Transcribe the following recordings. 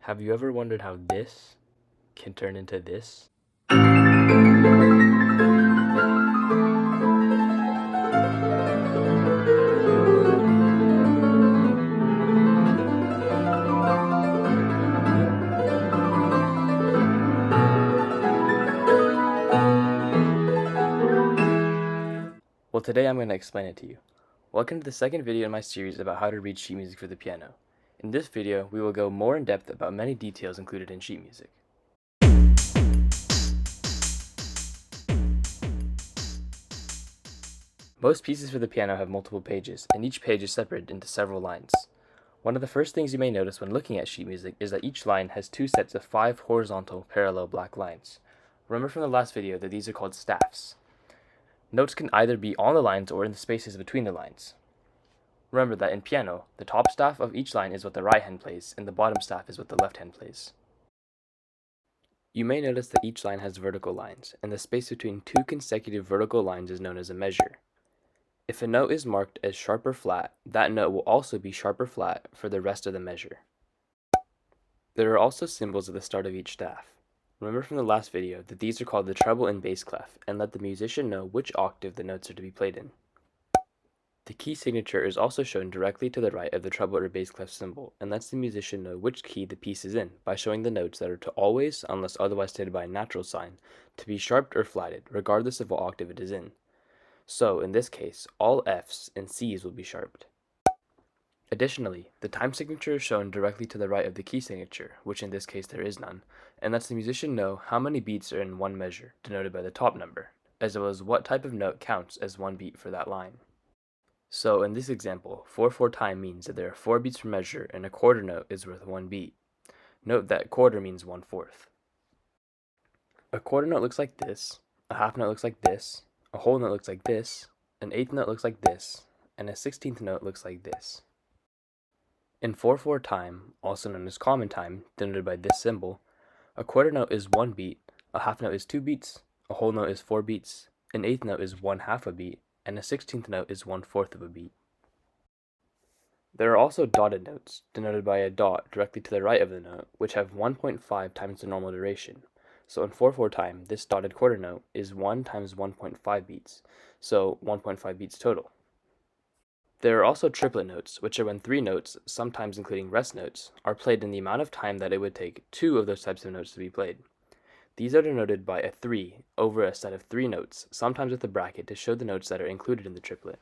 Have you ever wondered how this can turn into this? Well, today I'm going to explain it to you. Welcome to the second video in my series about how to read sheet music for the piano. In this video, we will go more in depth about many details included in sheet music. Most pieces for the piano have multiple pages, and each page is separated into several lines. One of the first things you may notice when looking at sheet music is that each line has two sets of 5 horizontal parallel black lines. Remember from the last video that these are called staffs. Notes can either be on the lines or in the spaces between the lines. Remember that in piano, the top staff of each line is what the right hand plays, and the bottom staff is what the left hand plays. You may notice that each line has vertical lines, and the space between two consecutive vertical lines is known as a measure. If a note is marked as sharp or flat, that note will also be sharp or flat for the rest of the measure. There are also symbols at the start of each staff. Remember from the last video that these are called the treble and bass clef, and let the musician know which octave the notes are to be played in. The key signature is also shown directly to the right of the treble or bass clef symbol, and lets the musician know which key the piece is in by showing the notes that are to always, unless otherwise stated by a natural sign, to be sharped or flatted, regardless of what octave it is in. So, in this case, all Fs and Cs will be sharped. Additionally, the time signature is shown directly to the right of the key signature, which in this case there is none, and lets the musician know how many beats are in one measure, denoted by the top number, as well as what type of note counts as one beat for that line. So in this example, 4/4 time means that there are 4 beats per measure and a quarter note is worth 1 beat. Note that quarter means 1/4. A quarter note looks like this, a half note looks like this, a whole note looks like this, an eighth note looks like this, and a 16th note looks like this. In 4/4 time, also known as common time, denoted by this symbol, a quarter note is 1 beat, a half note is 2 beats, a whole note is 4 beats, an eighth note is 1/2 a beat, and a 16th note is 1/4 of a beat. There are also dotted notes, denoted by a dot directly to the right of the note, which have 1.5 times the normal duration. So in 4/4 time, this dotted quarter note is 1 times 1.5 beats, so 1.5 beats total. There are also triplet notes, which are when 3 notes, sometimes including rest notes, are played in the amount of time that it would take 2 of those types of notes to be played. These are denoted by a 3 over a set of 3 notes, sometimes with a bracket to show the notes that are included in the triplet.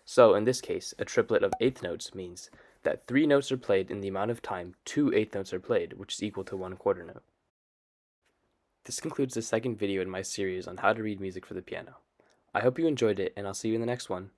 So, in this case, a triplet of eighth notes means that 3 notes are played in the amount of time 2 eighth notes are played, which is equal to 1 quarter note. This concludes the second video in my series on how to read music for the piano. I hope you enjoyed it, and I'll see you in the next one.